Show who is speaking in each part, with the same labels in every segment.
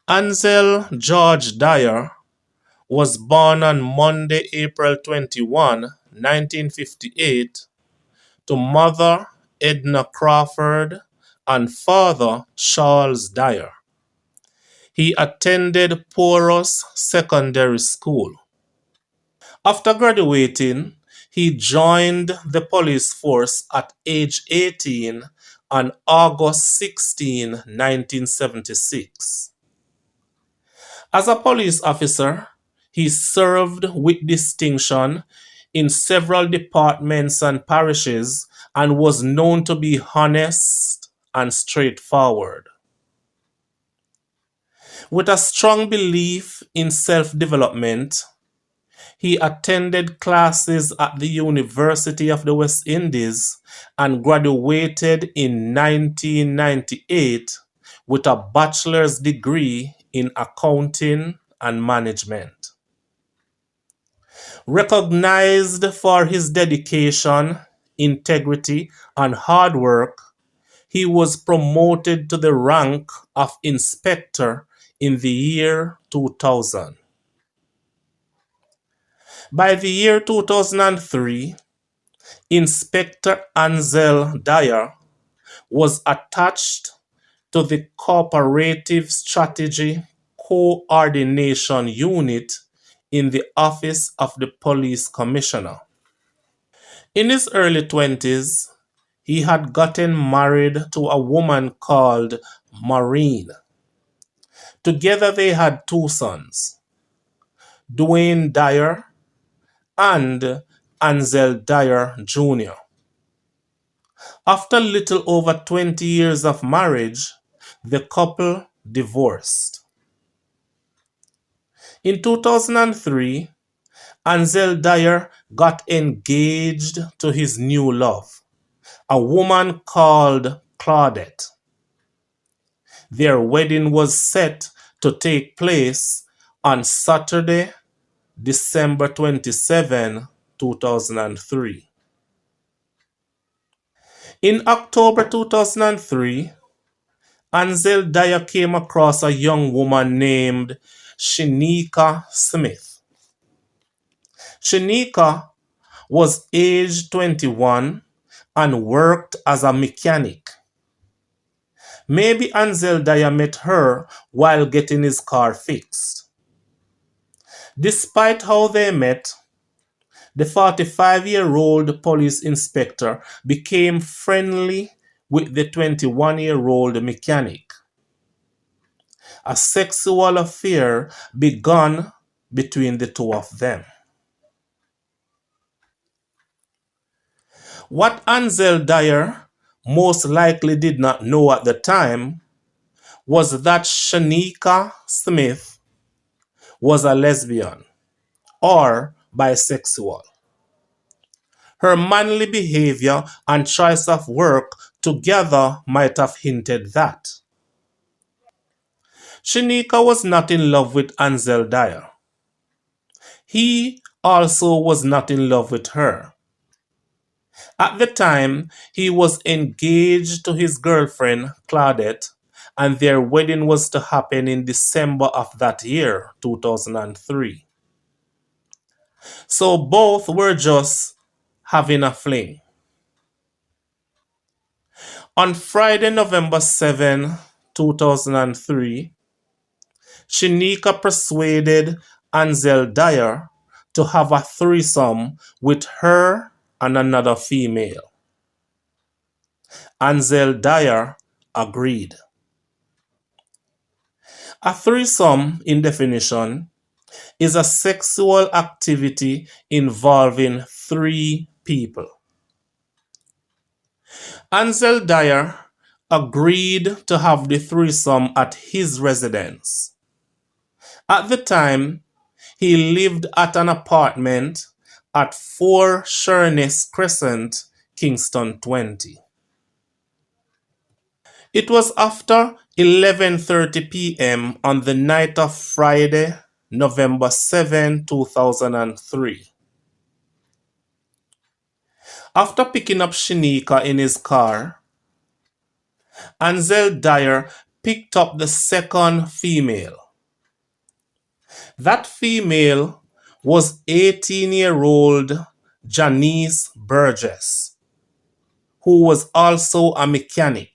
Speaker 1: Ansel George Dwyer was born on Monday, April 21, 1958, to mother Edna Crawford and father Charles Dwyer. He attended Porus Secondary School. After graduating, he joined the police force at age 18 on August 16, 1976. As a police officer, he served with distinction in several departments and parishes and was known to be honest and straightforward. With a strong belief in self-development, he attended classes at the University of the West Indies and graduated in 1998 with a bachelor's degree in accounting and management. Recognized for his dedication, integrity, and hard work, he was promoted to the rank of inspector in the year 2000. By the year 2003, Inspector Ansel Dwyer was attached to the Cooperative Strategy Coordination Unit in the Office of the Police Commissioner. In his early 20s, he had gotten married to a woman called Maureen. Together they had two sons, Dwayne Dwyer and Ansel Dwyer Jr. After little over 20 years of marriage, the couple divorced. In 2003, Ansel Dwyer got engaged to his new love, a woman called Claudette. Their wedding was set to take place on Saturday, December 27, 2003. In October 2003, Ansel Dwyer came across a young woman named Shanika Smith. Shanika was age 21 and worked as a mechanic. Maybe Ansel Dwyer met her while getting his car fixed. Despite how they met, the 45-year-old police inspector became friendly with the 21-year-old mechanic. A sexual affair began between the two of them. What Ansel Dwyer most likely did not know at the time was that Shanika Smith was a lesbian or bisexual. Her manly behavior and choice of work together might have hinted that. Shanika was not in love with Ansel Dwyer. He also was not in love with her. At the time, he was engaged to his girlfriend, Claudette, and their wedding was to happen in December of that year, 2003. So both were just having a fling. On Friday, November 7, 2003, Shanika persuaded Ansel Dwyer to have a threesome with her and another female. Ansel Dwyer agreed. A threesome, in definition, is a sexual activity involving three people. Ansel Dwyer agreed to have the threesome at his residence. At the time, he lived at an apartment at 4 Sheerness Crescent, Kingston 20. It was after 11:30 p.m. on the night of Friday, November 7, 2003. After picking up Shanika in his car, Ansel Dwyer picked up the second female. That female was 18-year-old Janice Burgess, who was also a mechanic.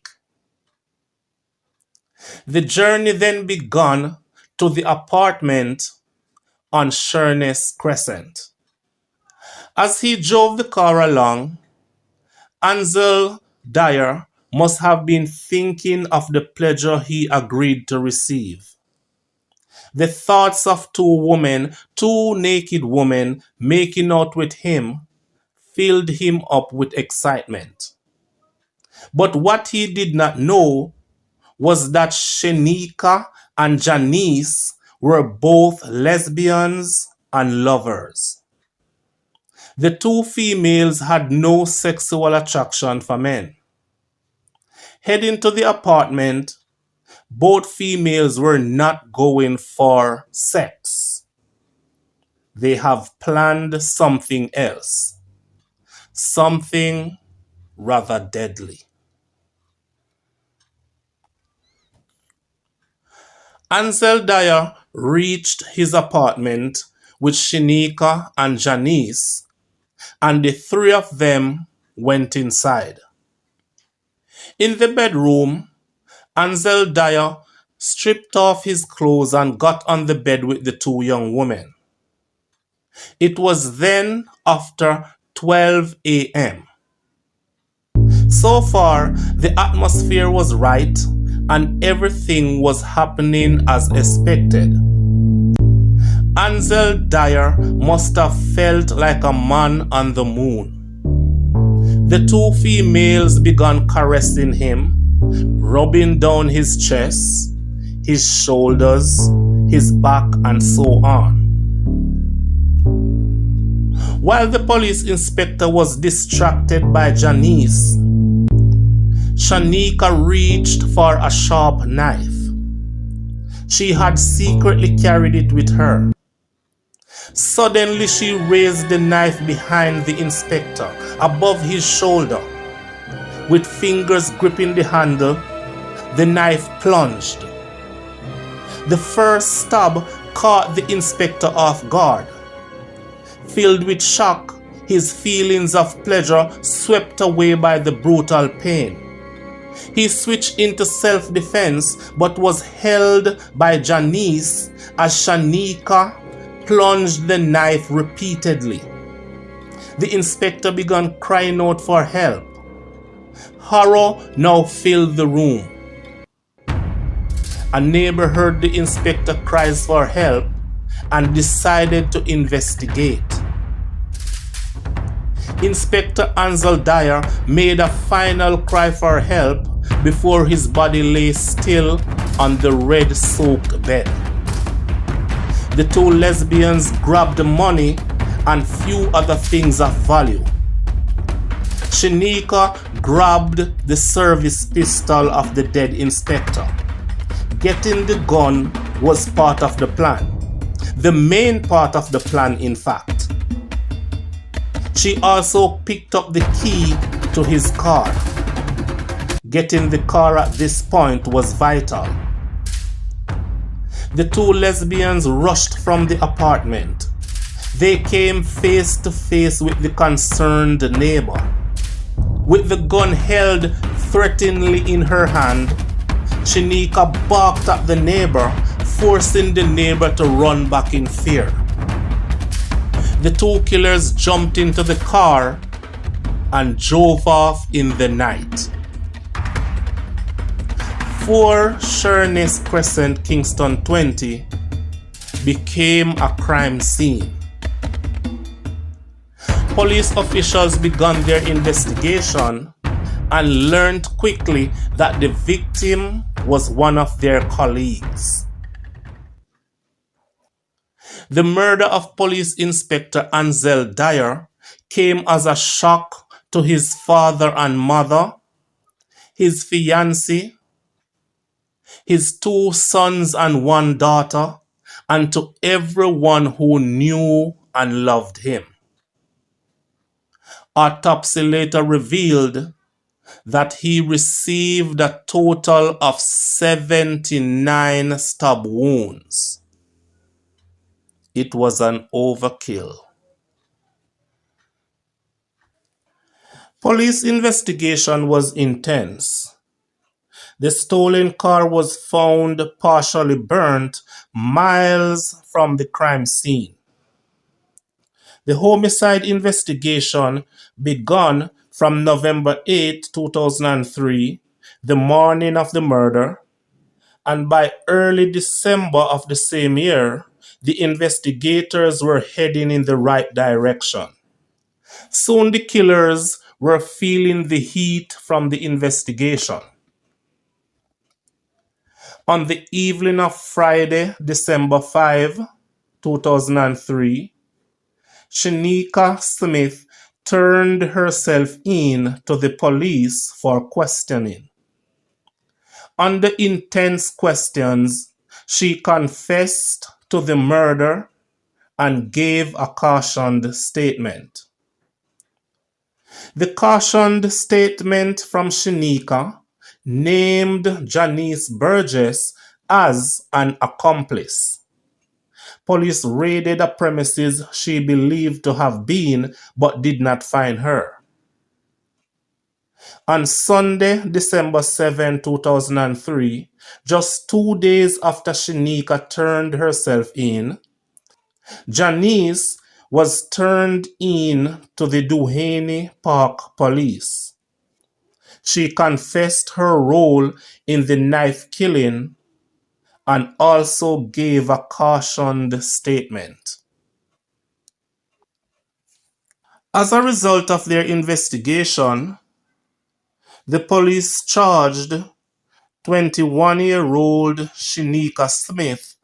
Speaker 1: The journey then began to the apartment on Sheerness Crescent. As he drove the car along, Ansel Dwyer must have been thinking of the pleasure he agreed to receive. The thoughts of two naked women making out with him filled him up with excitement. But what he did not know was that Shanika and Janice were both lesbians and lovers. The two females had no sexual attraction for men. Heading to the apartment, both females were not going for sex. They have planned something else, something rather deadly. Ansel Dwyer reached his apartment with Shanika and Janice, and the three of them went inside. In the bedroom, Ansel Dwyer stripped off his clothes and got on the bed with the two young women. It was then after 12 a.m. So far, the atmosphere was right and everything was happening as expected. Ansel Dwyer must have felt like a man on the moon. The two females began caressing him, rubbing down his chest, his shoulders, his back, and so on. While the police inspector was distracted by Janice, Shanika reached for a sharp knife. She had secretly carried it with her. Suddenly she raised the knife behind the inspector, above his shoulder. With fingers gripping the handle, the knife plunged. The first stab caught the inspector off guard. Filled with shock, his feelings of pleasure swept away by the brutal pain. He switched into self-defense but was held by Janice as Shanika plunged the knife repeatedly. The inspector began crying out for help. Horror now filled the room. A neighbor heard the inspector cries for help and decided to investigate. Inspector Ansel Dwyer made a final cry for help before his body lay still on the red-soaked bed. The two lesbians grabbed the money and few other things of value. Shanika grabbed the service pistol of the dead inspector. Getting the gun was part of the plan. The main part of the plan, in fact. She also picked up the key to his car. Getting the car at this point was vital. The two lesbians rushed from the apartment. They came face to face with the concerned neighbor. With the gun held threateningly in her hand, Shanika barked at the neighbor, forcing the neighbor to run back in fear. The two killers jumped into the car and drove off in the night. 4 Sheerness Crescent, Kingston 20 became a crime scene. Police officials began their investigation and learned quickly that the victim was one of their colleagues. The murder of Police Inspector Ansel Dwyer came as a shock to his father and mother, his fiancée, his 2 sons and 1 daughter, and to everyone who knew and loved him. Autopsy later revealed that he received a total of 79 stab wounds. It was an overkill. Police investigation was intense. The stolen car was found partially burnt miles from the crime scene. The homicide investigation began from November 8, 2003, the morning of the murder, and by early December of the same year, the investigators were heading in the right direction. Soon the killers were feeling the heat from the investigation. On the evening of Friday, December 5, 2003, Shanika Smith turned herself in to the police for questioning. Under intense questions, she confessed to the murder and gave a cautioned statement. The cautioned statement from Shanika named Janice Burgess as an accomplice. Police raided a premises she believed to have been but did not find her. On Sunday, December 7, 2003, just 2 days after Shanika turned herself in, Janice was turned in to the Duhaney Park Police. She confessed her role in the knife killing and also gave a cautioned statement. As a result of their investigation, the police charged 21-year-old Shanika Smith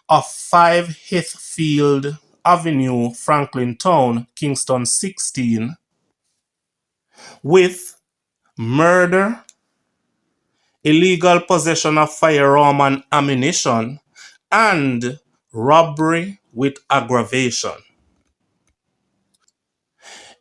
Speaker 1: of 5 Heathfield Avenue, Franklin Town, Kingston 16, with murder, illegal possession of firearm and ammunition, and robbery with aggravation.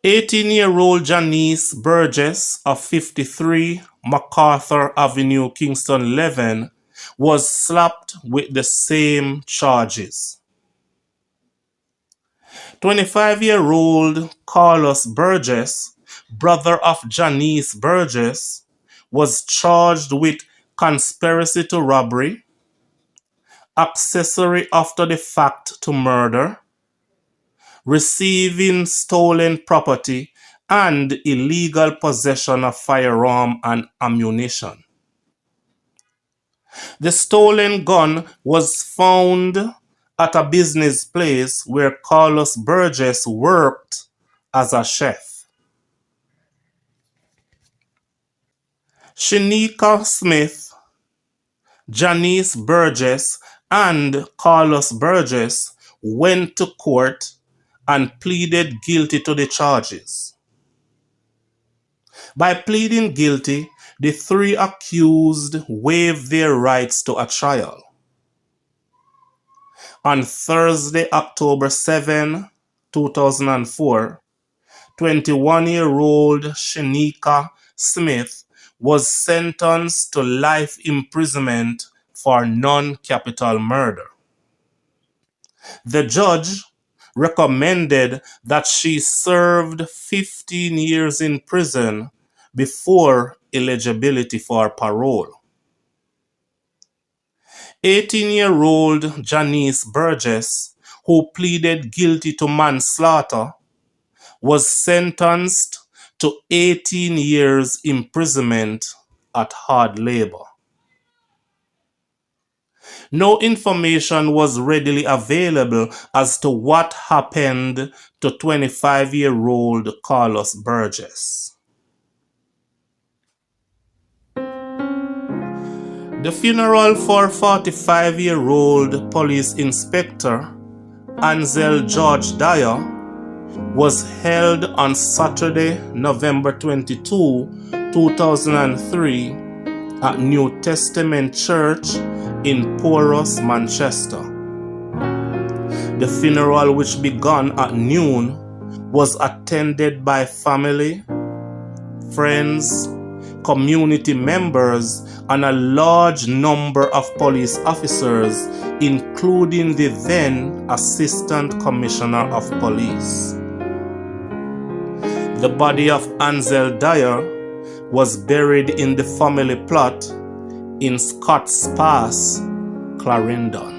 Speaker 1: 18-year-old Janice Burgess of 53 MacArthur Avenue, Kingston 11, was slapped with the same charges. 25-year-old Carlos Burgess, brother of Janice Burgess, was charged with conspiracy to robbery, accessory after the fact to murder, receiving stolen property, and illegal possession of firearm and ammunition. The stolen gun was found at a business place where Carlos Burgess worked as a chef. Shanika Smith, Janice Burgess, and Carlos Burgess went to court and pleaded guilty to the charges. By pleading guilty, the 3 accused waived their rights to a trial. On Thursday, October 7, 2004, 21-year-old Shanika Smith was sentenced to life imprisonment for non-capital murder. The judge recommended that she served 15 years in prison before eligibility for parole. 18-year-old Janice Burgess, who pleaded guilty to manslaughter, was sentenced to 18 years imprisonment at hard labor. No information was readily available as to what happened to 25-year-old Carlos Burgess. The funeral for 45-year-old Police Inspector Ansel Dwyer was held on Saturday, November 22, 2003 at New Testament Church in Porus, Manchester. The funeral, which began at noon, was attended by family, friends, community members and a large number of police officers, including the then Assistant Commissioner of Police. The body of Ansel Dwyer was buried in the family plot in Scotts Pass, Clarendon.